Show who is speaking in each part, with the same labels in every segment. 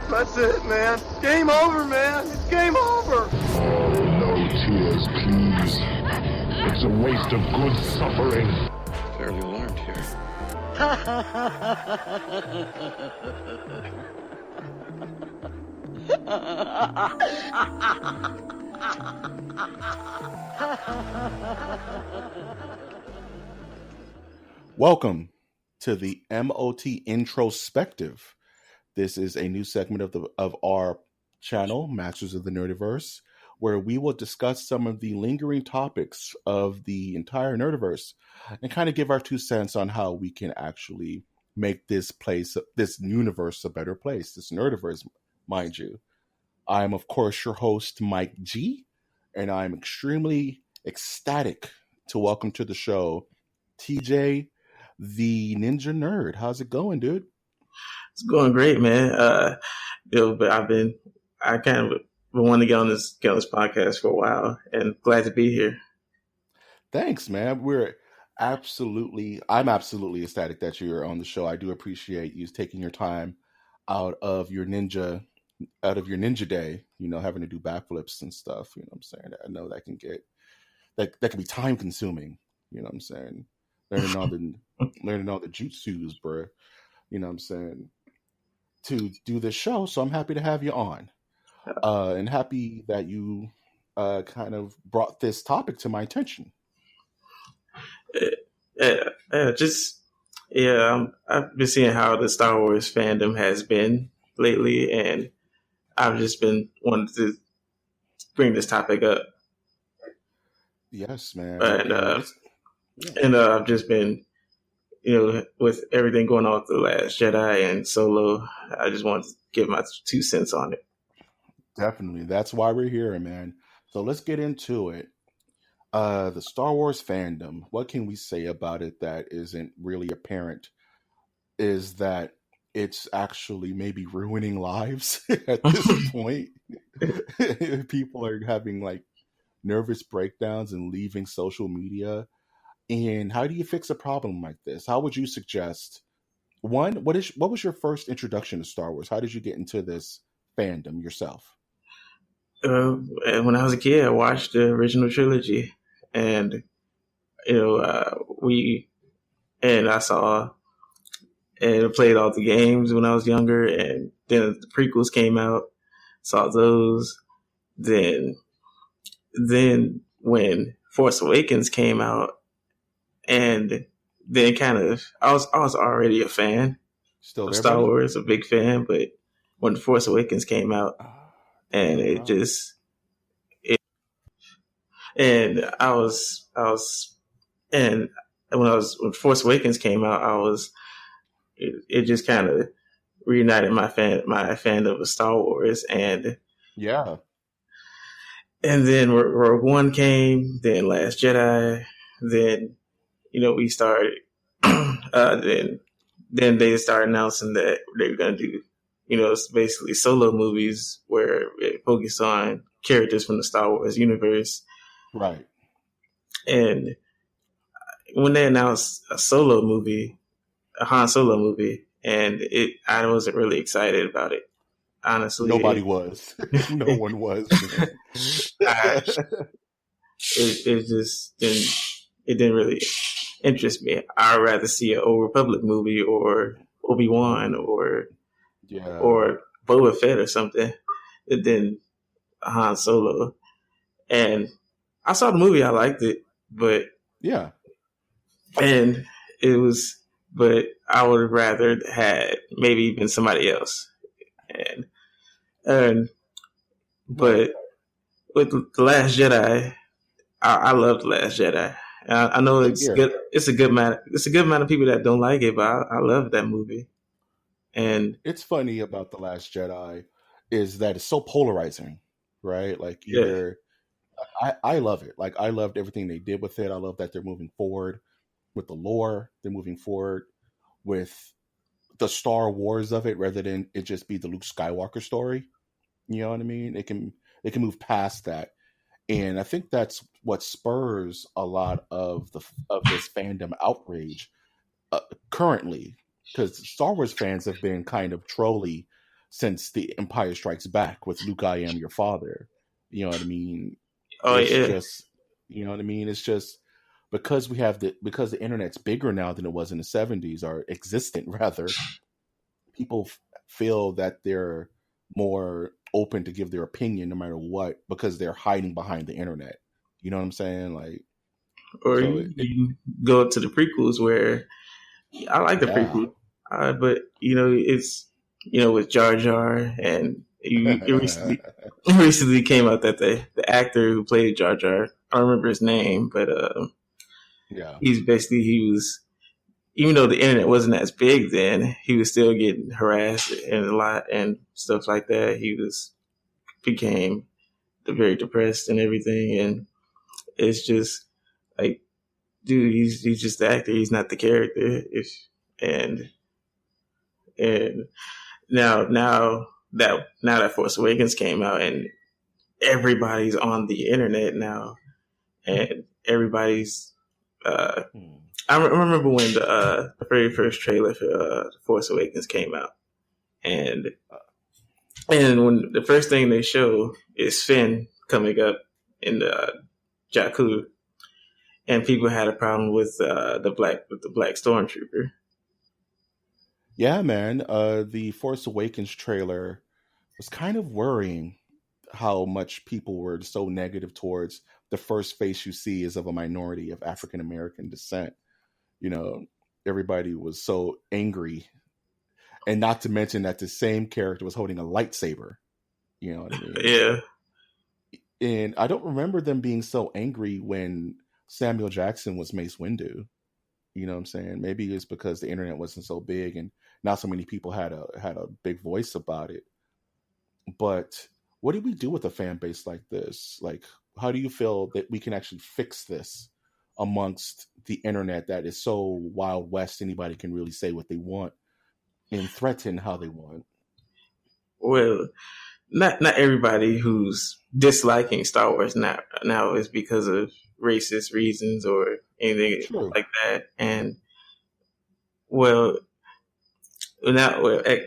Speaker 1: That's it, man. Game over, man. It's game over.
Speaker 2: No tears, please. It's a waste of good suffering.
Speaker 3: Fairly alarmed here.
Speaker 4: Welcome to the MOT Introspective. This is a new segment of our channel, Masters of the Nerdiverse, where we will discuss some of the lingering topics of the entire Nerdiverse and kind of give our 2 cents on how we can actually make this universe a better place, this Nerdiverse, mind you. I'm, of course, your host, Mike G, and I'm extremely ecstatic to welcome to the show TJ, the Ninja Nerd. How's it going, dude?
Speaker 5: It's going great, man. But I kind of been wanting to get on this podcast for a while, and glad to be here.
Speaker 4: Thanks, man. I'm absolutely ecstatic that you're on the show. I do appreciate you taking your time out of your ninja day, having to do backflips and stuff. You know what I'm saying? I know that can be time consuming. You know what I'm saying? Learning all the jutsus, bro. You know what I'm saying? To do this show, so I'm happy to have you on, and happy that you kind of brought this topic to my attention.
Speaker 5: I've been seeing how the Star Wars fandom has been lately, and I've just been wanting to bring this topic up.
Speaker 4: Yes, man.
Speaker 5: And I've just been, with everything going on with The Last Jedi and Solo, I just wanted to give my 2 cents on it.
Speaker 4: Definitely. That's why we're here, man. So let's get into it. The Star Wars fandom, what can we say about it that isn't really apparent is that it's actually maybe ruining lives at this point. People are having nervous breakdowns and leaving social media. And how do you fix a problem like this? How would you suggest? One, what was your first introduction to Star Wars? How did you get into this fandom yourself?
Speaker 5: When I was a kid, I watched the original trilogy, and I saw and played all the games when I was younger, and then the prequels came out, saw those. Then when Force Awakens came out, and then I was already a fan of Star Wars, a big fan, but when Force Awakens came out, and when Force Awakens came out, it just kind of reunited my fandom of Star Wars, and
Speaker 4: yeah.
Speaker 5: And then Rogue One came, then Last Jedi, then we started. Then they started announcing that they were going to do, it's basically solo movies where it focused on characters from the Star Wars universe.
Speaker 4: Right. And
Speaker 5: when they announced a Han Solo movie, and I wasn't really excited about it. Honestly,
Speaker 4: nobody was. No one was.
Speaker 5: It didn't really interest me. I'd rather see an Old Republic movie or Obi-Wan or Boba Fett or something than Han Solo. And I saw the movie, I liked it, but I would have rather had maybe even somebody else. But with The Last Jedi, I love The Last Jedi. I know it's good. It's a good amount of people that don't like it, but I love that movie. And
Speaker 4: it's funny about The Last Jedi is that it's so polarizing, right? I love it. I loved everything they did with it. I love that they're moving forward with the lore. They're moving forward with the Star Wars of it, rather than it just be the Luke Skywalker story. You know what I mean? They can move past that. And I think that's what spurs a lot of this fandom outrage currently, because Star Wars fans have been kind of trolly since the Empire Strikes Back with Luke, I am your father. You know what I mean?
Speaker 5: Oh
Speaker 4: It's
Speaker 5: yeah,
Speaker 4: just, you know what I mean? It's just because because the internet's bigger now than it was in the 70s, or existent rather, people feel that they're more open to give their opinion no matter what because they're hiding behind the internet. You know what I'm saying? Like,
Speaker 5: or
Speaker 4: so
Speaker 5: you go to the prequels where I like the
Speaker 4: yeah.
Speaker 5: prequel, but it's with Jar Jar, and it recently it recently came out that the actor who played Jar Jar, I don't remember his name, but
Speaker 4: Yeah.
Speaker 5: he was, even though the internet wasn't as big then, he was still getting harassed and a lot and stuff like that. He became very depressed and everything, and it's just like, dude, he's just the actor. He's not the character. And and now that Force Awakens came out, and everybody's on the internet now, and everybody's.
Speaker 4: Hmm.
Speaker 5: I remember when the very first trailer for Force Awakens came out, and when the first thing they show is Finn coming up in the Jakku, and people had a problem with the black stormtrooper.
Speaker 4: Yeah, man. The Force Awakens trailer was kind of worrying how much people were so negative towards the first face you see is of a minority of African American descent. You know, everybody was so angry, and not to mention that the same character was holding a lightsaber. You know what I mean?
Speaker 5: Yeah,
Speaker 4: And I don't remember them being so angry when Samuel Jackson was Mace Windu. You know what I'm saying? Maybe it's because the internet wasn't so big and not so many people had a big voice about it. But what do we do with a fan base like this? Like, how do you feel that we can actually fix this amongst the internet that is so wild west? Anybody can really say what they want and threaten how they want.
Speaker 5: well, not everybody who's disliking Star Wars now is because of racist reasons or anything
Speaker 4: True.
Speaker 5: like that. And well, I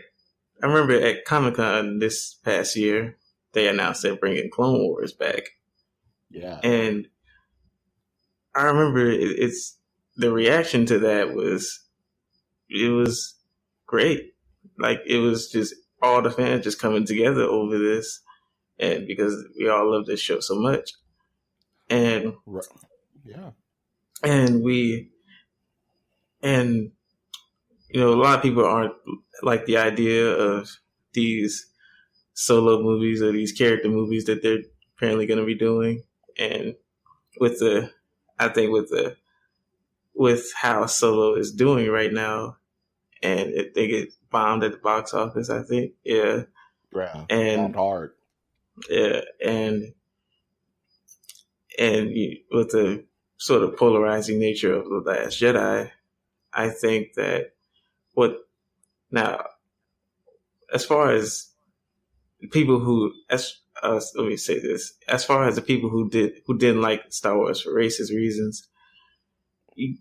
Speaker 5: remember at Comic Con this past year, they announced they're bringing Clone Wars back,
Speaker 4: Yeah.
Speaker 5: and I remember it's the reaction to that was great. Like, it was just all the fans just coming together over this, and because we all love this show so much, and
Speaker 4: Right. Yeah.
Speaker 5: and we and a lot of people aren't like the idea of these solo movies or these character movies that they're apparently going to be doing, and with the I think with how Solo is doing right now, and they get bombed at the box office, I think. Yeah.
Speaker 4: Yeah.
Speaker 5: And
Speaker 4: Bombed hard.
Speaker 5: yeah, with the sort of polarizing nature of The Last Jedi, I think that what now, as far as people who, let me say this, as far as the people who didn't like Star Wars for racist reasons,
Speaker 4: There's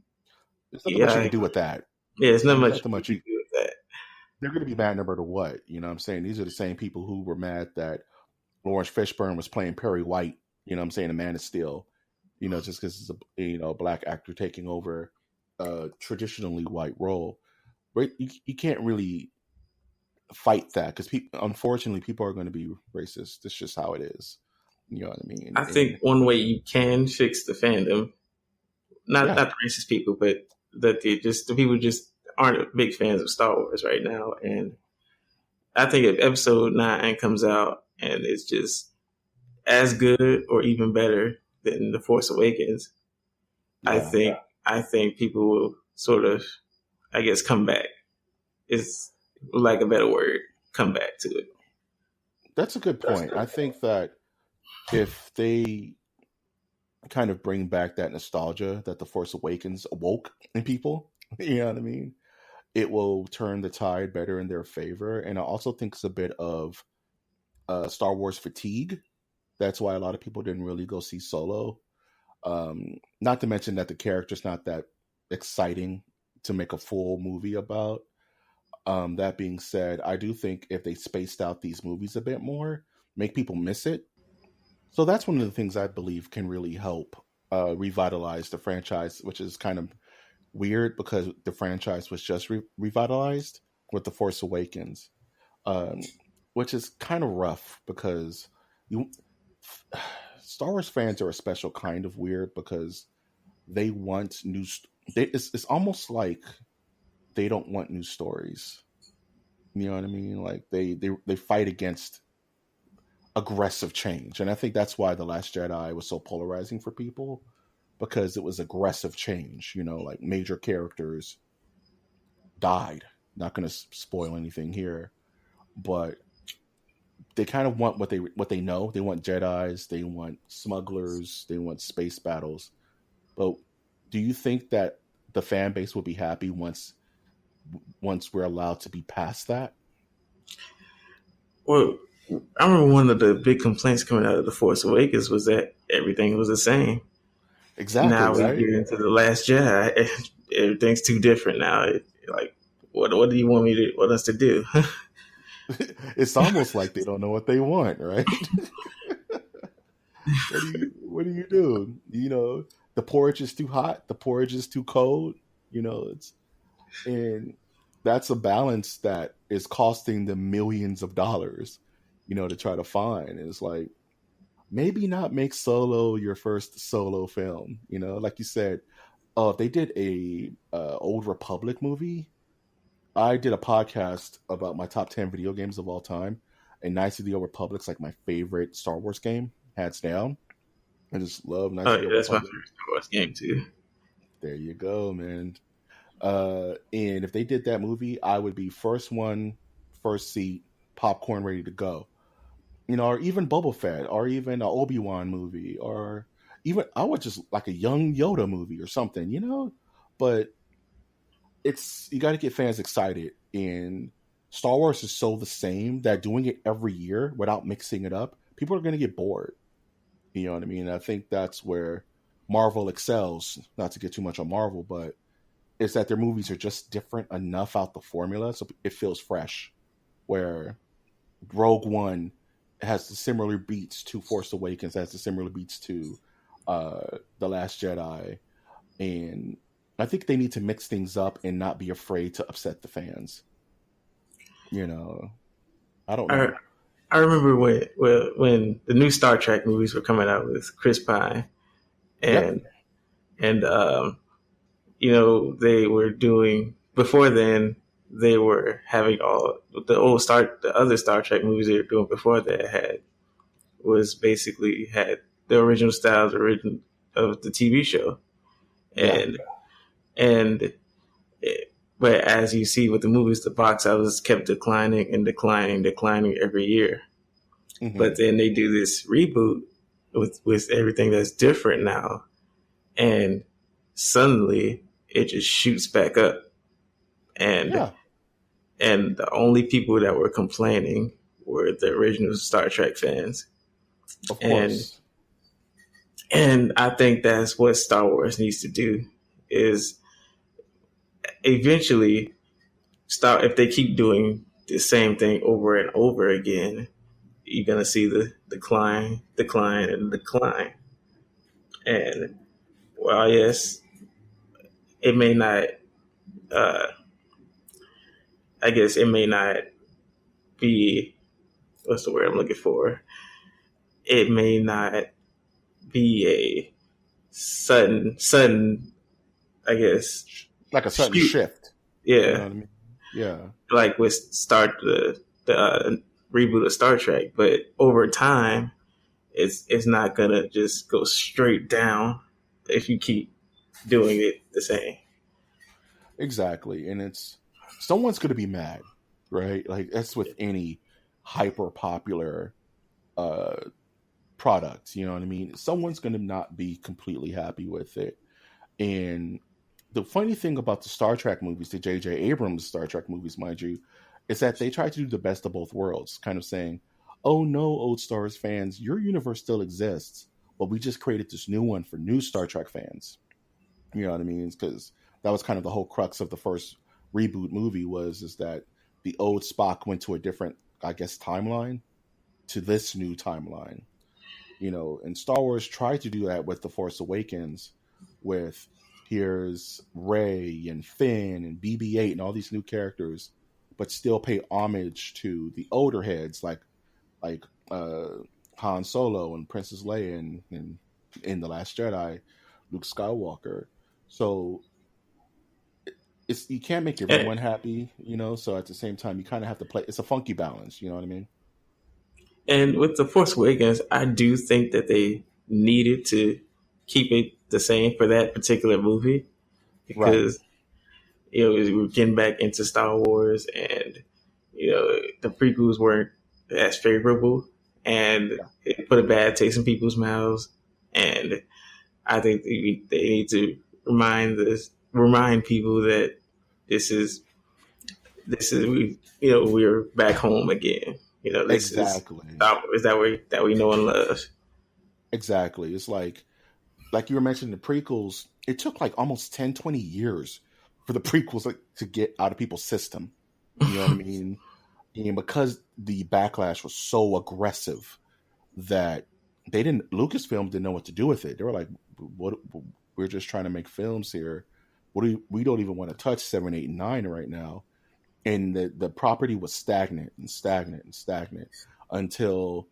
Speaker 4: nothing much you can do with that.
Speaker 5: yeah, it's not
Speaker 4: There's
Speaker 5: much
Speaker 4: nothing much
Speaker 5: you can do with that.
Speaker 4: they're going to be mad no matter what. You know what I'm saying? These are the same people who were mad that Lawrence Fishburne was playing Perry White. You know what I'm saying? A Man of Steel. You know, just because it's a black actor taking over a traditionally white role. Right? You can't really fight that because unfortunately, people are going to be racist. That's just how it is. You know what I mean?
Speaker 5: I think one way you can fix the fandom, not the racist people, but that the people just aren't big fans of Star Wars right now. And I think if Episode 9 comes out and it's just as good or even better than The Force Awakens,
Speaker 4: Yeah.
Speaker 5: I think people will sort of, I guess, come back. It's like a better word, come back to it.
Speaker 4: That's a good point. I think that if they kind of bring back that nostalgia that The Force Awakens awoke in people, you know what I mean? It will turn the tide better in their favor. And I also think it's a bit of Star Wars fatigue. That's why a lot of people didn't really go see Solo. Not to mention that the character's not that exciting to make a full movie about. That being said, I do think if they spaced out these movies a bit more, make people miss it. So that's one of the things I believe can really help revitalize the franchise, which is kind of weird because the franchise was just revitalized with The Force Awakens, um, which is kind of rough because you Star Wars fans are a special kind of weird because they want it's almost like they don't want new stories. You know what I mean? Like they fight against aggressive change, and I think that's why The Last Jedi was so polarizing for people because it was aggressive change. You know, like major characters died. Not going to spoil anything here, but they kind of want what they know. They want Jedis, they want smugglers, they want space battles. But do you think that the fan base will be happy once we're allowed to be past that?
Speaker 5: Well, I remember one of the big complaints coming out of The Force Awakens was that everything was the same.
Speaker 4: Exactly,
Speaker 5: Now we
Speaker 4: right?
Speaker 5: get into The Last Jedi, everything's too different now. Like, what do you want us to do?
Speaker 4: It's almost like they don't know what they want, right? What do you do? You know, the porridge is too hot, the porridge is too cold. You know, and that's a balance that is costing them millions of dollars. You know, to try to find. And it's like maybe not make Solo your first solo film. You know, like you said, if they did a Old Republic movie. I did a podcast about my top 10 video games of all time, and Knights of the Old Republic's like my favorite Star Wars game, hands down. I just love Knights of the Old
Speaker 5: That's my
Speaker 4: Republic.
Speaker 5: favorite Star Wars game too.
Speaker 4: There you go, man. And if they did that movie, I would be first seat, popcorn ready to go. You know, or even Boba Fett, or even an Obi-Wan movie, or even I would just like a young Yoda movie or something, you know? But you got to get fans excited, and Star Wars is so the same that doing it every year without mixing it up, people are going to get bored. You know what I mean? I think that's where Marvel excels. Not to get too much on Marvel, but it's that their movies are just different enough out the formula, so it feels fresh. Where Rogue One has the similar beats to Force Awakens, has the similar beats to The Last Jedi, and I think they need to mix things up and not be afraid to upset the fans. You know, I don't know.
Speaker 5: I remember when the new Star Trek movies were coming out with Chris Pine, and you know, they were doing before then. They were having all the other Star Trek movies they were doing before that was basically had the original styles of the TV show, and but as you see with the movies, the box office kept declining and declining every year. Mm-hmm. But then they do this reboot with everything that's different now, and suddenly it just shoots back up. And the only people that were complaining were the original Star Trek fans.
Speaker 4: Of course.
Speaker 5: And I think that's what Star Wars needs to do is eventually stop. If they keep doing the same thing over and over again, you're going to see the decline. And well, yes, it may not, I guess it may not be, what's the word I'm looking for? It may not be a sudden, I guess.
Speaker 4: Like a sudden shift.
Speaker 5: Yeah.
Speaker 4: You know what I mean? Yeah.
Speaker 5: Like with the reboot of Star Trek, but over time, it's not gonna just go straight down if you keep doing it the same.
Speaker 4: Exactly, and someone's gonna be mad, right? Like that's with any hyper popular product. You know what I mean? Someone's gonna not be completely happy with it, and the funny thing about the Star Trek movies, the J.J. Abrams Star Trek movies, mind you, is that they try to do the best of both worlds, kind of saying, oh no, old Star Wars fans, your universe still exists, but we just created this new one for new Star Trek fans. You know what I mean? Because that was kind of the whole crux of the first reboot movie is that the old Spock went to a different, I guess, timeline to this new timeline. And Star Wars tried to do that with The Force Awakens, with here's Rey and Finn and BB-8 and all these new characters, but still pay homage to the older heads like Han Solo and Princess Leia and in The Last Jedi, Luke Skywalker. So you can't make everyone happy, So at the same time, you kind of have to play. It's a funky balance, you know what I mean?
Speaker 5: And with The Force Awakens, I do think that they needed to keep it the same for that particular movie because we're getting back into Star Wars, and the prequels weren't as favorable, and it put a bad taste in people's mouths. And I think they need to remind people that we're back home again. This
Speaker 4: Exactly.
Speaker 5: is that we know and love.
Speaker 4: Exactly. It's like you were mentioning the prequels. It took like almost 10, 20 years for the prequels to get out of people's system. You know what I mean? And because the backlash was so aggressive that Lucasfilm didn't know what to do with it. They were like, "What? We're just trying to make films here. We don't even want to touch 7, 8, and 9 right now." And the property was stagnant until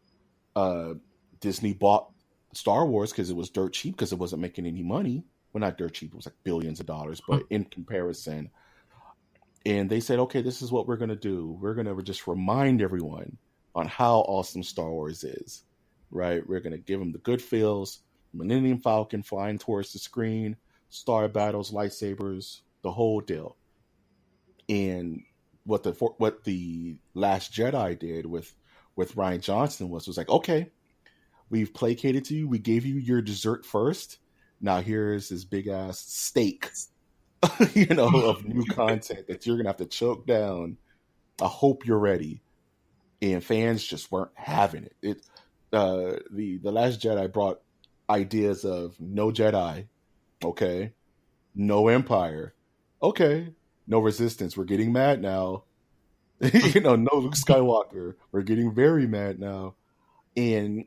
Speaker 4: Disney bought Star Wars because it was dirt cheap because it wasn't making any money. Well, not dirt cheap; it was like billions of dollars, but in comparison. And they said, "Okay, this is what we're going to do. We're going to just remind everyone on how awesome Star Wars is, right? We're going to give them the good feels: Millennium Falcon flying towards the screen, star battles, lightsabers, the whole deal." And what the Last Jedi did with Rian Johnson was like, okay, we've placated to you. We gave you your dessert first. Now here's this big ass steak, of new content that you're gonna have to choke down. I hope you're ready. And fans just weren't having it. The Last Jedi brought ideas of no Jedi, okay, no Empire, okay. No Resistance. We're getting mad now. No Luke Skywalker. We're getting very mad now. And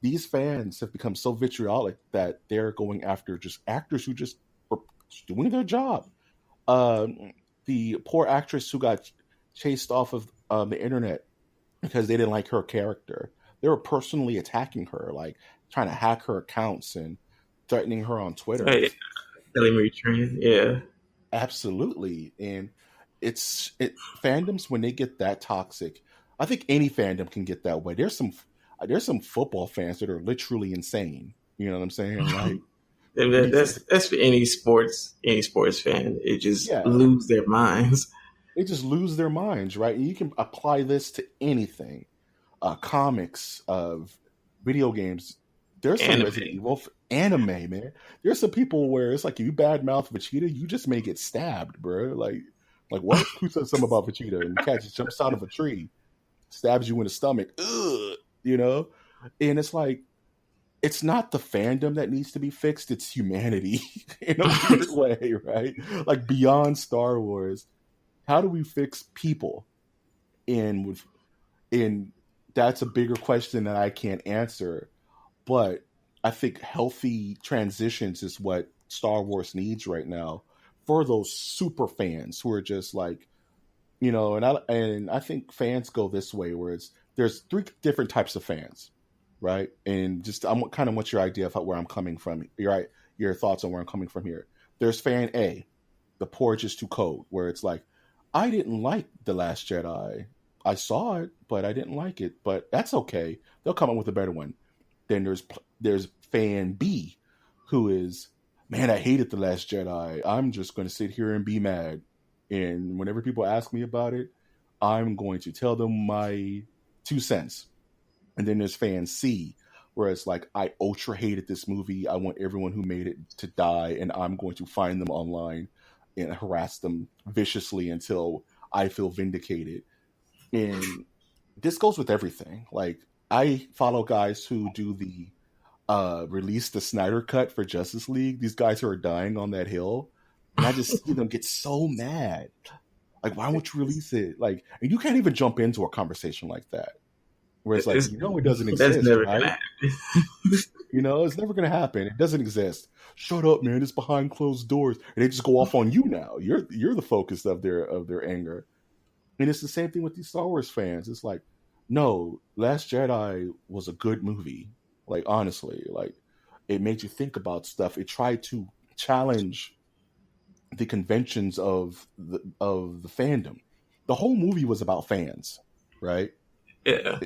Speaker 4: these fans have become so vitriolic that they're going after just actors who just were doing their job. The poor actress who got chased off of the internet because they didn't like her character. They were personally attacking her, like trying to hack her accounts and threatening her on Twitter.
Speaker 5: Hey, Ellie Marie Tran, yeah.
Speaker 4: Absolutely. And fandoms, when they get that toxic, I think any fandom can get that way. There's some football fans that are literally insane. You know what I'm saying? Like
Speaker 5: that's for any sports fan. It just lose their minds.
Speaker 4: They just lose their minds, right? And you can apply this to anything. Comics, video games. There's some Resident Evil anime, man. There's some people where it's like if you badmouth Vegeta, you just may get stabbed, bro. Like what? Who said something about Vegeta? And the cat just jumps out of a tree, stabs you in the stomach. Ugh, And it's like, it's not the fandom that needs to be fixed. It's humanity in a weird way, right? Like beyond Star Wars, how do we fix people? And that's a bigger question that I can't answer. But I think healthy transitions is what Star Wars needs right now for those super fans who are just like, and I think fans go this way where there's 3 different types of fans, right? And just I kind of want your idea of where I'm coming from. Your thoughts on where I'm coming from here. There's fan A, the porridge is too cold, where it's like, I didn't like The Last Jedi. I saw it, but I didn't like it. But that's okay. They'll come up with a better one. Then there's fan B, who is, man, I hated The Last Jedi. I'm just going to sit here and be mad. And whenever people ask me about it, I'm going to tell them my 2 cents. And then there's fan C, where it's like, I ultra hated this movie. I want everyone who made it to die, and I'm going to find them online and harass them viciously until I feel vindicated. And this goes with everything. Like, I follow guys who do the release the Snyder Cut for Justice League. These guys who are dying on that hill. And I just see them get so mad. Like, why won't you release it? Like, and you can't even jump into a conversation like that, where it's like,
Speaker 5: It's,
Speaker 4: you know, it doesn't
Speaker 5: that's
Speaker 4: exist,
Speaker 5: never
Speaker 4: right?
Speaker 5: gonna happen.
Speaker 4: You know, it's never going to happen. It doesn't exist. Shut up, man. It's behind closed doors, and they just go off on you now. You're the focus of their anger, and it's the same thing with these Star Wars fans. It's like, no, Last Jedi was a good movie. Like, honestly, like, it made you think about stuff. It tried to challenge the conventions of the fandom. The whole movie was about fans, right?
Speaker 5: Yeah.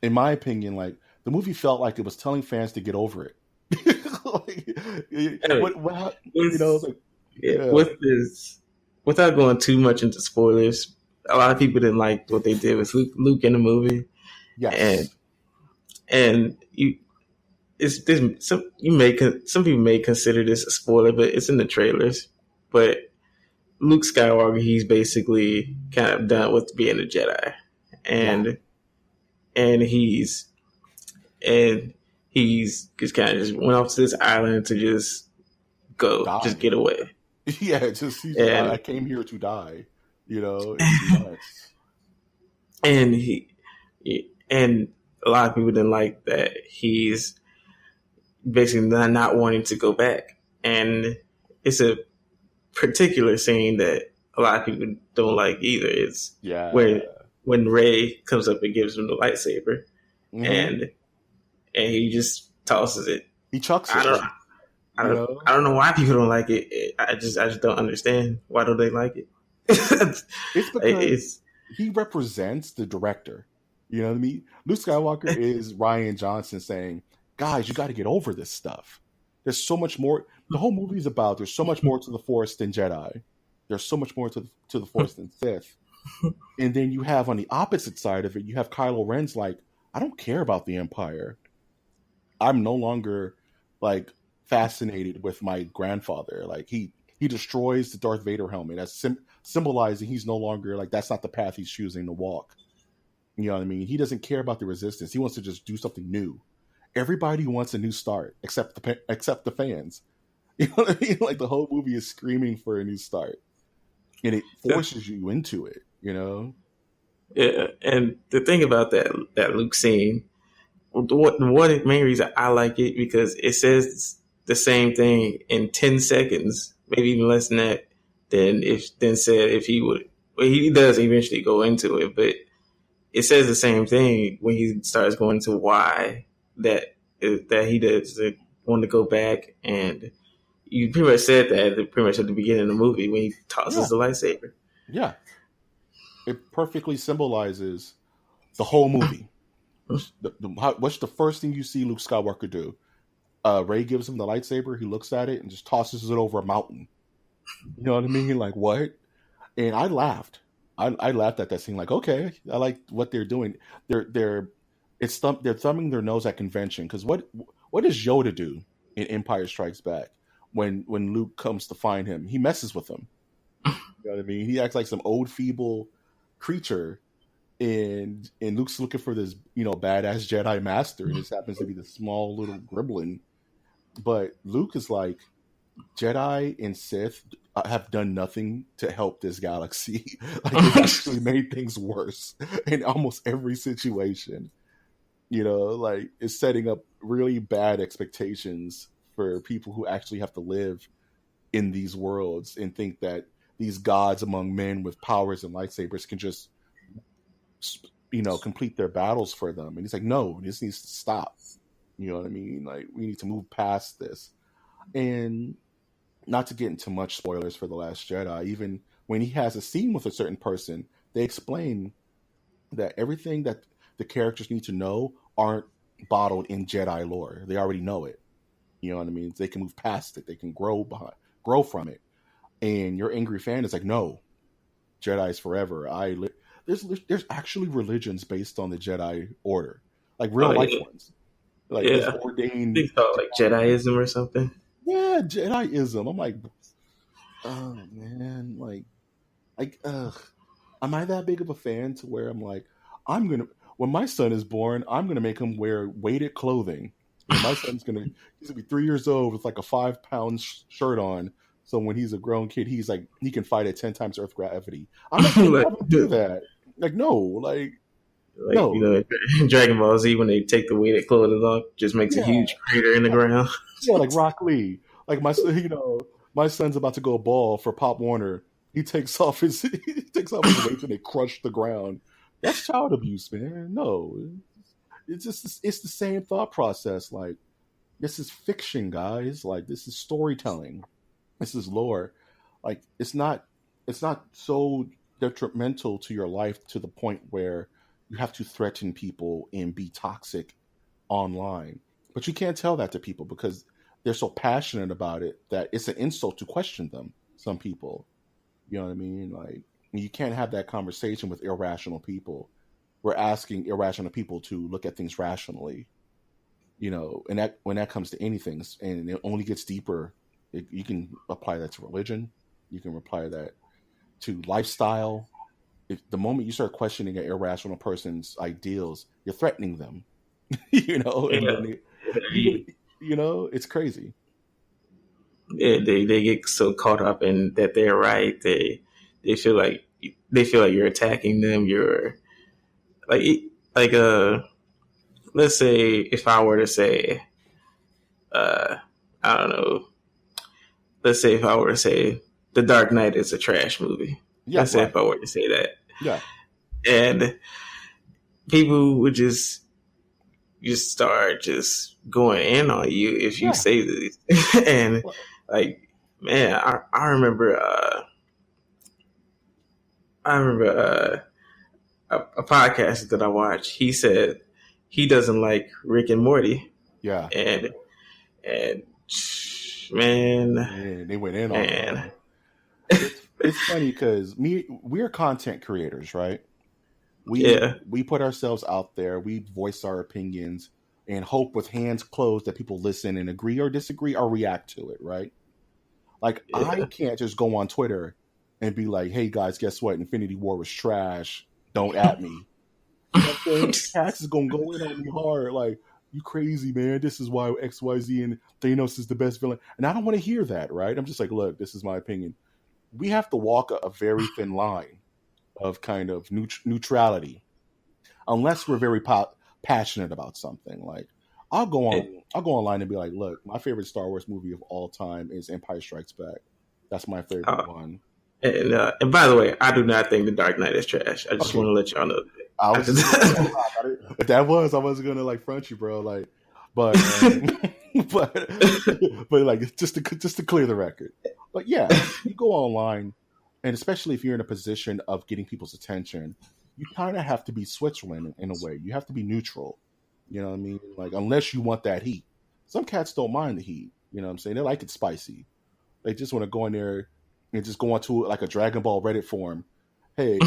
Speaker 4: In my opinion, like, the movie felt like it was telling fans to get over it. You know, like, yeah.
Speaker 5: With this, without going too much into spoilers, a lot of people didn't like what they did with Luke in the movie.
Speaker 4: Yes.
Speaker 5: And some people may consider this a spoiler, but it's in the trailers. But Luke Skywalker, he's basically kind of done with being a Jedi, and he's just kind of just went off to this island to just go, just get away.
Speaker 4: Yeah, I came here to die. You know, it's nuts.
Speaker 5: And a lot of people didn't like that he's basically not wanting to go back, and it's a particular scene that a lot of people don't like either. It's where when Rey comes up and gives him the lightsaber, and he just tosses it.
Speaker 4: He chucks it.
Speaker 5: I don't know why people don't like it. I just don't understand. Why don't they like it?
Speaker 4: It's because he represents the director. You know what I mean? Luke Skywalker is Rian Johnson saying, guys, you got to get over this stuff. There's so much more. The whole movie is about there's so much more to the Force than Jedi. There's so much more to the Force than Sith. And then you have on the opposite side of it, you have Kylo Ren's like, I don't care about the Empire. I'm no longer like fascinated with my grandfather. Like he destroys the Darth Vader helmet. That's symbolizing he's no longer like that's not the path he's choosing to walk. You know what I mean? He doesn't care about the resistance. He wants to just do something new. Everybody wants a new start, except the fans. You know what I mean? Like the whole movie is screaming for a new start, and it forces you into it. You know?
Speaker 5: Yeah, and the thing about that Luke scene, one main reason I like it because it says the same thing in 10 seconds, maybe even less than that. Said if he would, well, he does eventually go into it, but it says the same thing when he starts going to why that he does want to go back, and you pretty much said that pretty much at the beginning of the movie when he tosses the lightsaber.
Speaker 4: Yeah, it perfectly symbolizes the whole movie. What's the first thing you see Luke Skywalker do? Rey gives him the lightsaber. He looks at it and just tosses it over a mountain. You know what I mean? Like, what? And I laughed. I laughed at that scene. Like, okay, I like what they're doing. They're thumbing their nose at convention because what does Yoda do in Empire Strikes Back when Luke comes to find him? He messes with him. You know what I mean? He acts like some old feeble creature, and Luke's looking for this badass Jedi master, and this happens to be the small little gremlin. But Luke is like, Jedi and Sith have done nothing to help this galaxy. Like, they've actually made things worse in almost every situation. You know, like, it's setting up really bad expectations for people who actually have to live in these worlds and think that these gods among men with powers and lightsabers can just, complete their battles for them. And he's like, no, this needs to stop. You know what I mean? Like, we need to move past this. And not to get into much spoilers for The Last Jedi, even when he has a scene with a certain person, they explain that everything that the characters need to know aren't bottled in Jedi lore. They already know it. You know what I mean? They can move past it. They can grow from it. And your angry fan is like, no, Jedi's forever. There's actually religions based on the Jedi Order, like real life ones. Like, there's ordained.
Speaker 5: They call it like Jediism or something.
Speaker 4: Yeah, Jediism. I'm like, oh man, am I that big of a fan to where I'm like, when my son is born, I'm gonna make him wear weighted clothing. And my son's he's gonna be 3 years old with like a 5-pound shirt on, So when he's a grown kid, he's like he can fight at 10 times Earth gravity. I'm not gonna have him do that. Like no, like no.
Speaker 5: Dragon Ball Z when they take the weighted clothes off, just makes a huge crater in the ground.
Speaker 4: Yeah, like Rock Lee. Like my son's about to go ball for Pop Warner. He takes off his weights and they crush the ground. That's child abuse, man. No, it's the same thought process. Like this is fiction, guys. Like this is storytelling. This is lore. Like it's not so detrimental to your life to the point where you have to threaten people and be toxic online. But you can't tell that to people because they're so passionate about it that it's an insult to question them. Some people, you know what I mean? Like you can't have that conversation with irrational people. We're asking irrational people to look at things rationally, and that when that comes to anything, and it only gets deeper. You can apply that to religion. You can apply that to lifestyle. If the moment you start questioning an irrational person's ideals, you're threatening them. And then it's crazy.
Speaker 5: Yeah, they get so caught up in that they're right. They feel like you're attacking them. You're let's say if I were to say, I don't know. Let's say if I were to say The Dark Knight is a trash movie.
Speaker 4: Yeah,
Speaker 5: let's say if I were to say that.
Speaker 4: Yeah.
Speaker 5: And people would just start just going in on you if you say this. And like, man, I remember a podcast that I watched. He said he doesn't like Rick and Morty.
Speaker 4: Yeah.
Speaker 5: And man,
Speaker 4: they went in on it. It's funny because we're content creators, right? We put ourselves out there. We voice our opinions and hope with hands closed that people listen and agree or disagree or react to it, right? Like I can't just go on Twitter and be like, "Hey guys, guess what? Infinity War was trash. Don't at me." You know what I'm saying? Cats is gonna go in on me hard, like, "You crazy, man. This is why XYZ and Thanos is the best villain." And I don't want to hear that, right? I'm just like, look, this is my opinion. We have to walk a very thin line of kind of neutrality, unless we're very passionate about something. Like I'll go online and be like, look, my favorite Star Wars movie of all time is Empire Strikes Back. That's my favorite one.
Speaker 5: And by the way, I do not think The Dark Knight is trash. I just want to let y'all know. I
Speaker 4: wasn't gonna like front you, bro. Like, but like just to clear the record. But yeah, you go online, and especially if you're in a position of getting people's attention, you kind of have to be Switzerland in a way. You have to be neutral. You know what I mean? Like, unless you want that heat. Some cats don't mind the heat. You know what I'm saying? They like it spicy. They just want to go in there and just go onto like a Dragon Ball Reddit forum. Hey,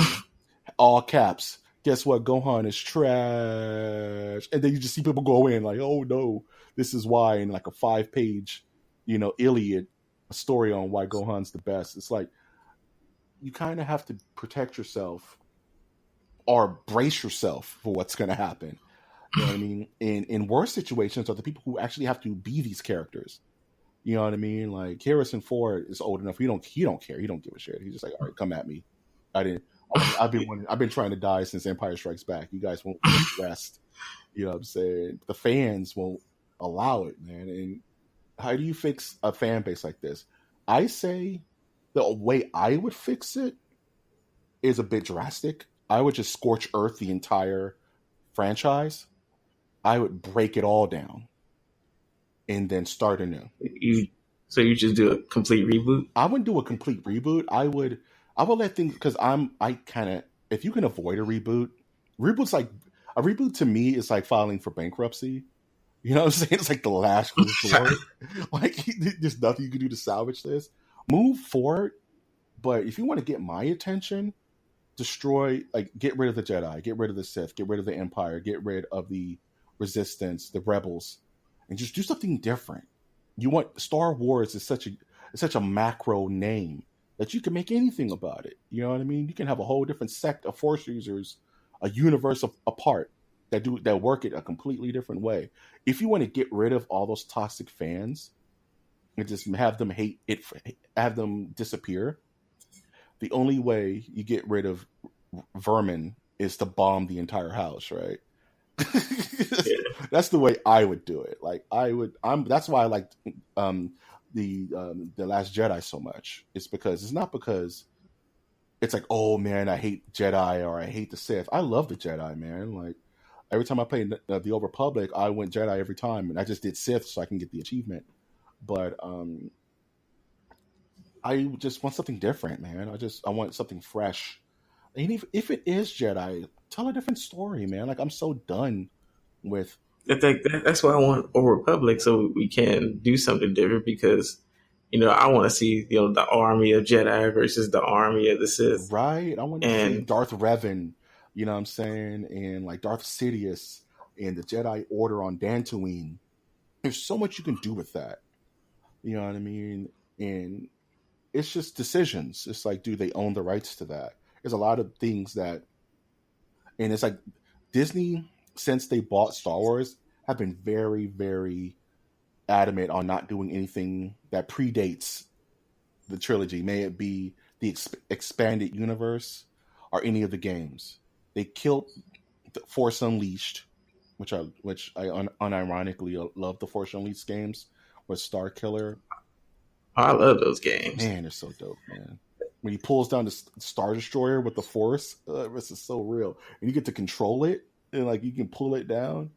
Speaker 4: all caps. Guess what? Gohan is trash. And then you just see people go in like, oh no, this is why, in like a 5-page, Iliad, a story on why Gohan's the best. It's like, you kind of have to protect yourself or brace yourself for what's going to happen. You know what I mean? In worse situations are the people who actually have to be these characters. You know what I mean? Like Harrison Ford is old enough. He don't care. He don't give a shit. He's just like, all right, come at me. I've been trying to die since Empire Strikes Back. You guys won't rest. You know what I'm saying? The fans won't allow it, man. And how do you fix a fan base like this? I say the way I would fix it is a bit drastic. I would just scorch earth the entire franchise. I would break it all down and then start anew.
Speaker 5: So you just do a complete reboot?
Speaker 4: I wouldn't do a complete reboot. I would let things, because if you can avoid a reboot's like, a reboot to me is like filing for bankruptcy. You know what I'm saying? It's like the last resort. Like, there's nothing you can do to salvage this. Move forward, but if you want to get my attention, get rid of the Jedi, get rid of the Sith, get rid of the Empire, get rid of the Resistance, the Rebels, and just do something different. You want Star Wars is such a macro name that you can make anything about it. You know what I mean? You can have a whole different sect of Force users, a universe apart that work it a completely different way. If you want to get rid of all those toxic fans, and just have them hate it, have them disappear. The only way you get rid of vermin is to bomb the entire house, right?
Speaker 5: Yeah.
Speaker 4: That's the way I would do it. Like that's why I liked the Last Jedi so much. It's because it's not because it's like, oh man, I hate Jedi or I hate the Sith. I love the Jedi, man. Like every time I played the Old Republic, I went Jedi every time, and I just did Sith so I can get the achievement. But I just want something different, man. I want something fresh. And if it is Jedi, tell a different story, man. Like I'm so done with.
Speaker 5: That's why I want Old Republic, so we can do something different. Because I want to see the army of Jedi versus the army of the Sith.
Speaker 4: Right. I want to see Darth Revan. You know what I'm saying, and like Darth Sidious and the Jedi Order on Dantooine. There's so much you can do with that. You know what I mean? And it's just decisions. It's like, do they own the rights to that? There's a lot of things that, and it's like Disney, since they bought Star Wars, have been very, very adamant on not doing anything that predates the trilogy. May it be the expanded universe or any of the games. They killed the Force Unleashed, which I unironically love the Force Unleashed games with Star Killer.
Speaker 5: I love those games.
Speaker 4: Man, they're so dope, man. When he pulls down the Star Destroyer with the Force, this is so real. And you get to control it, and like you can pull it down.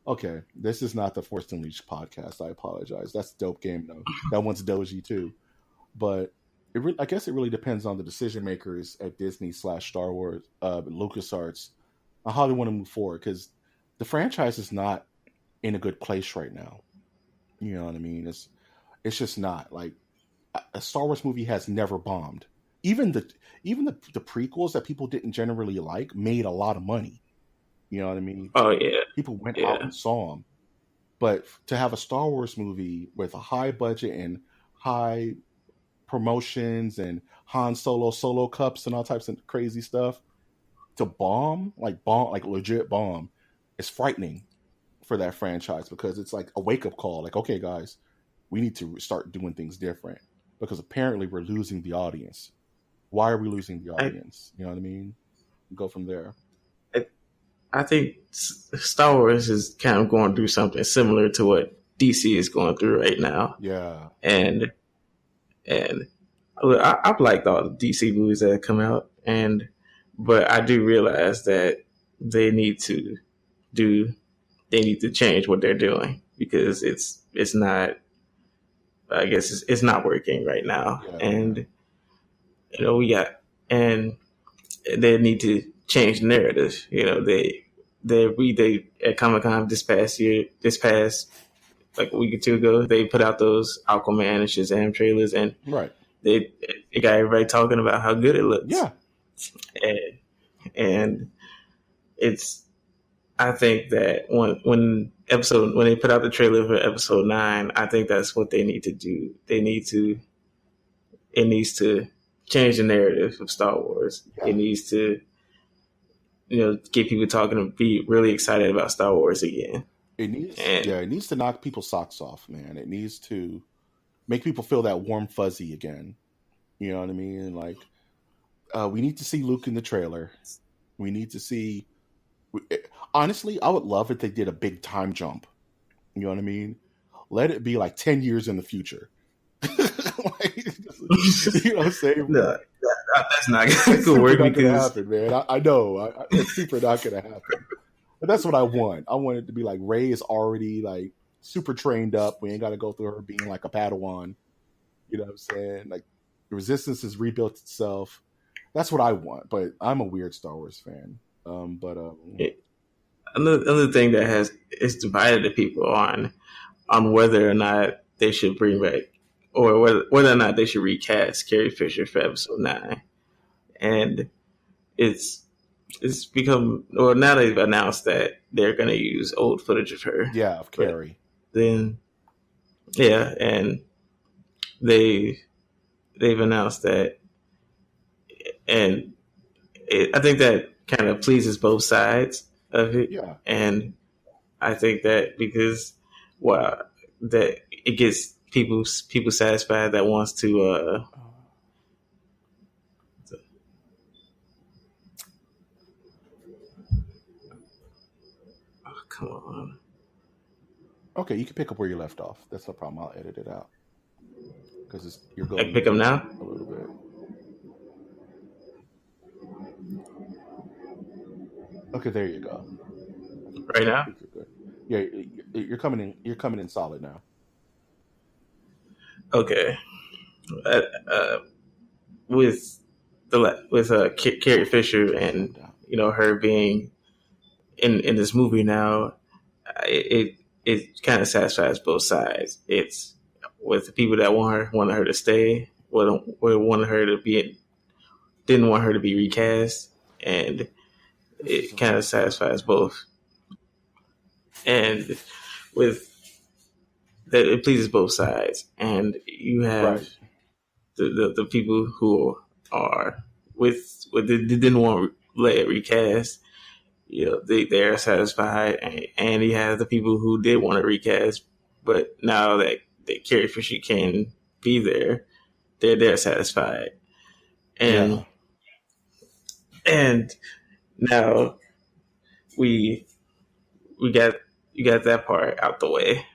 Speaker 4: Okay, this is not the Force Unleashed podcast. I apologize. That's a dope game, though. That one's doji, too. But I guess it really depends on the decision makers at Disney / Star Wars, LucasArts, on how they want to move forward. Because the franchise is not in a good place right now. You know what I mean? It's just not. Like, a Star Wars movie has never bombed. Even the prequels that people didn't generally like made a lot of money. You know what I mean?
Speaker 5: Oh yeah,
Speaker 4: people went out and saw them. But to have a Star Wars movie with a high budget and high promotions and Han Solo cups and all types of crazy stuff, to bomb, like legit bomb, it's frightening for that franchise, because it's like a wake up call. Like, okay, guys, we need to start doing things different, because apparently we're losing the audience. Why are we losing the audience? You know what I mean? Go from there.
Speaker 5: I think Star Wars is kind of going through something similar to what DC is going through right now.
Speaker 4: Yeah.
Speaker 5: And I've liked all the DC movies that have come out, but I do realize that they need to change what they're doing, because it's not, I guess it's not working right now. Yeah. And they need to change the narrative. They at Comic-Con this past like a week or two ago, they put out those Aquaman and Shazam trailers, and
Speaker 4: right,
Speaker 5: it got everybody talking about how good it looks.
Speaker 4: Yeah,
Speaker 5: and it's, I think that when they put out the trailer for episode 9, I think that's what they need to do. It needs to change the narrative of Star Wars. Yeah. It needs to, get people talking and be really excited about Star Wars again.
Speaker 4: It needs to knock people's socks off, man. It needs to make people feel that warm fuzzy again. You know what I mean? Like, we need to see Luke in the trailer. We need to see. Honestly, I would love if they did a big time jump. You know what I mean? Let it be like 10 years in the future. You know what I'm saying?
Speaker 5: No, that's not going to work, because
Speaker 4: happen, man. I know it's super not going to happen. But that's what I want. I want it to be like Rey is already like super trained up. We ain't got to go through her being like a Padawan. You know what I'm saying? Like, the Resistance has rebuilt itself. That's what I want. But I'm a weird Star Wars fan. Another
Speaker 5: thing that is divided the people on whether or not they should bring back, or whether or not they should recast Carrie Fisher for episode 9. And it's become, or now they've announced that they're going to use old footage of her.
Speaker 4: Yeah, of Carrie.
Speaker 5: And they've announced that, and I think that kind of pleases both sides of it.
Speaker 4: Yeah.
Speaker 5: And I think that because, that it gets people satisfied that wants to. Come on.
Speaker 4: Okay, you can pick up where you left off. That's no problem. I'll edit it out because you're
Speaker 5: I
Speaker 4: going.
Speaker 5: can pick them now.
Speaker 4: A little bit. Okay, there you go.
Speaker 5: Right now.
Speaker 4: You're good. Yeah, you're coming in. You're coming in solid now.
Speaker 5: Okay. With Carrie Fisher and her being in this movie now, it kind of satisfies both sides. It's with the people that wanted her to stay, wanted her to be, didn't want her to be recast, and it kind of satisfies both. And with that, it pleases both sides. And you have the people who are with they didn't want to let it recast. They're satisfied, and you have the people who did want to recast, but now that Carrie Fisher can be there, they're satisfied, and now we got you got that part out the way,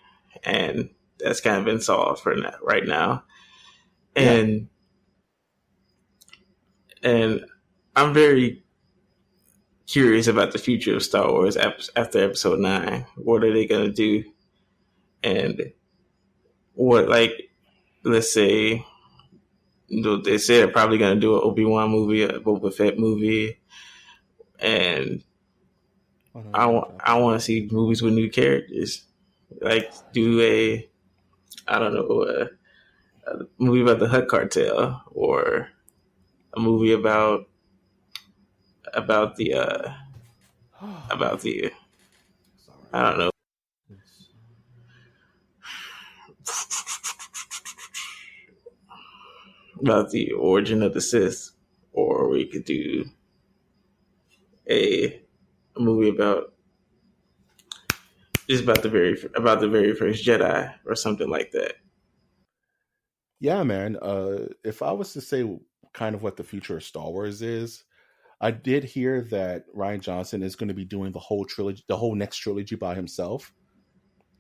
Speaker 5: and that's kind of been solved for now, right now, and I'm very curious about the future of Star Wars after Episode 9. What are they going to do? And what, like, let's say, they say they're probably going to do an Obi-Wan movie, a Boba Fett movie, and I want to see movies with new characters. Like, do a movie about the Hutt Cartel, or a movie about the I don't know. About the origin of the Sith, or we could do a movie about the very first Jedi, or something like that.
Speaker 4: Yeah, man. If I was to say kind of what the future of Star Wars is, I did hear that Rian Johnson is going to be doing the whole trilogy, the whole next trilogy by himself,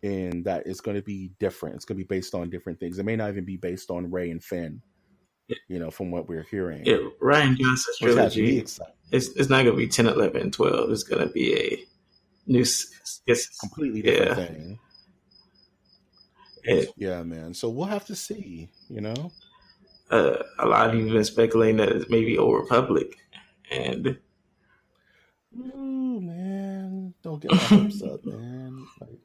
Speaker 4: and that it's going to be different. It's going to be based on different things. It may not even be based on Rey and Finn, from what we're hearing.
Speaker 5: Yeah, Rian Johnson's trilogy. It's not going to be 10, 11, 12. It's going to be a new, it's
Speaker 4: completely different thing. Yeah, man. So we'll have to see.
Speaker 5: A lot of people have been speculating that it's maybe Old Republic, and
Speaker 4: man, don't get my hopes up, man. Like,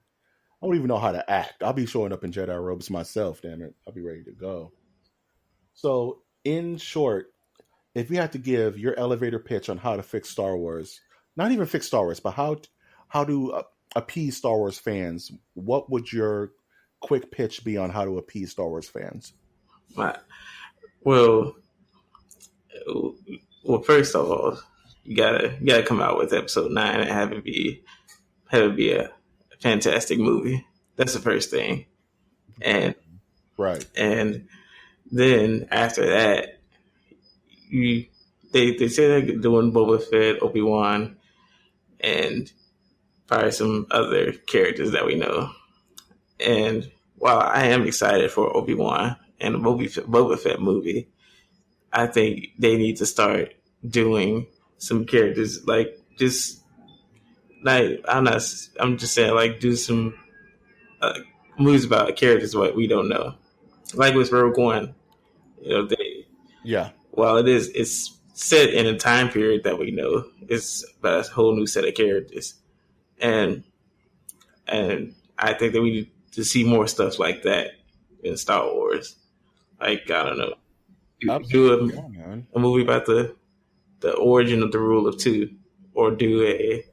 Speaker 4: I don't even know how to act. I'll be showing up in Jedi robes myself. Damn it, I'll be ready to go. So, in short, if you had to give your elevator pitch on how to fix Star Wars, not even fix Star Wars, but how to appease Star Wars fans, what would your quick pitch be on how to appease Star Wars fans?
Speaker 5: Well, first of all, you gotta come out with Episode 9 and have it be a fantastic movie. That's the first thing, and then after that, they say they're doing Boba Fett, Obi-Wan, and probably some other characters that we know. And while I am excited for Obi-Wan and the Boba Fett movie, I think they need to start doing some characters I'm just saying, like, do some movies about characters what we don't know, like with Rogue One. While it's set in a time period that we know, it's about a whole new set of characters, and I think that we need to see more stuff like that in Star Wars. Like, I don't know, do a movie about the origin of the Rule of Two, or do a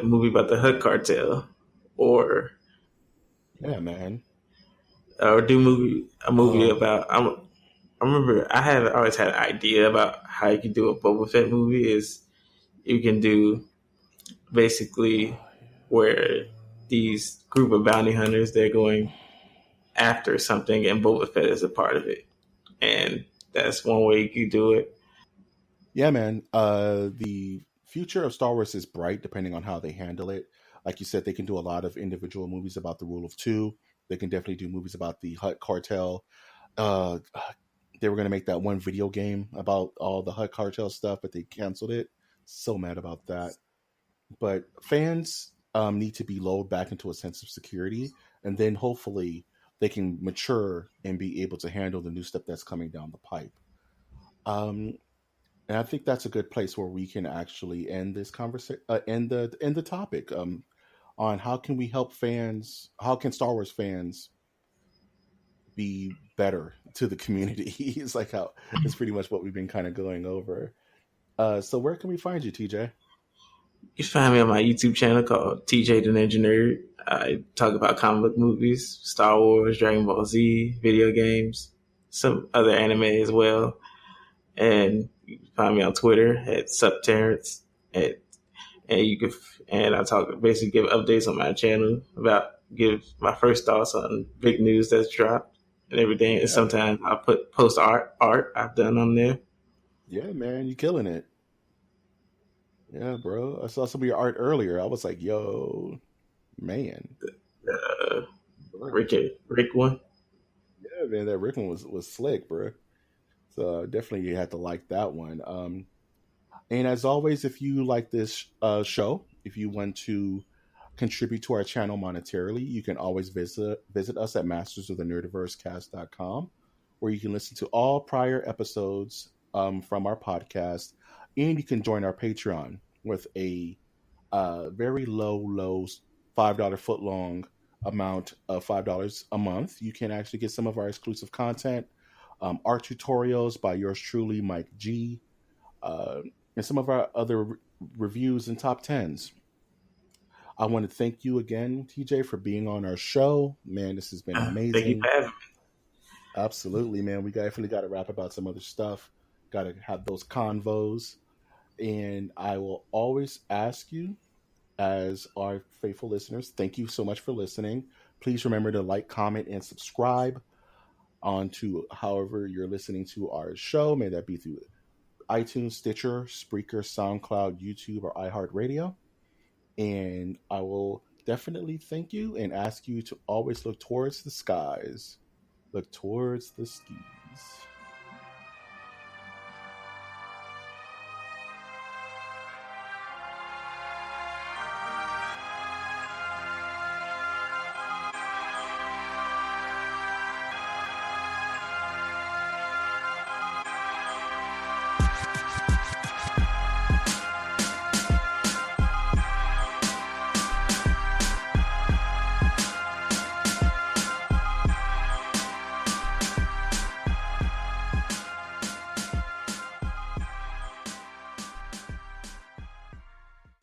Speaker 5: movie about the Hutt Cartel, or or do a movie about. I remember I always had an idea about how you can do a Boba Fett movie. Is you can do basically where these group of bounty hunters. They're going after something, and Boba Fett is a part of it. And that's one way you could do it.
Speaker 4: Yeah, man. The future of Star Wars is bright, depending on how they handle it. Like you said, they can do a lot of individual movies about the Rule of Two. They can definitely do movies about the Hutt cartel. Uh, they were going to make that one video game about all the Hutt cartel stuff, but they canceled it. So mad about that. But fans need to be lulled back into a sense of security, and then hopefully they can mature and be able to handle the new stuff that's coming down the pipe. Um, and I think that's a good place where we can actually end this conversation, end the topic on how can we help fans, how can Star Wars fans be better to the community. It's like how it's pretty much what we've been kind of going over. So where can we find you, TJ?
Speaker 5: You can find me on my YouTube channel called TJ the Ninja Nerd. I talk about comic book movies, Star Wars, Dragon Ball Z, video games, some other anime as well. And you can find me on Twitter at SupTerrence. And you can, and I talk basically give updates on my channel about give my first thoughts on big news that's dropped and everything.
Speaker 4: Yeah.
Speaker 5: And sometimes I post art I've done on there.
Speaker 4: Yeah, man, you killing it. Yeah, bro. I saw some of your art earlier. I was like, yo, man.
Speaker 5: Rick one.
Speaker 4: Yeah, man, that Rick one was slick, bro. So definitely you had to like that one. And as always, if you like this show, if you want to contribute to our channel monetarily, you can always visit us at mastersofthenerdiversecast.com, where you can listen to all prior episodes from our podcast, and you can join our Patreon with a very low $5 foot long amount of $5 a month. You can actually get some of our exclusive content, art tutorials by yours truly, Mike G, and some of our other reviews and top tens. I want to thank you again, TJ, for being on our show. Man, this has been amazing.
Speaker 5: Thank you for having me.
Speaker 4: Absolutely, man. We definitely got to rap about some other stuff. Got to have those convos. And I will always ask you, as our faithful listeners, thank you so much for listening. Please remember to like, comment, and subscribe onto however you're listening to our show. May that be through iTunes, Stitcher, Spreaker, SoundCloud, YouTube, or iHeartRadio. And I will definitely thank you and ask you to always look towards the skies. Look towards the skis.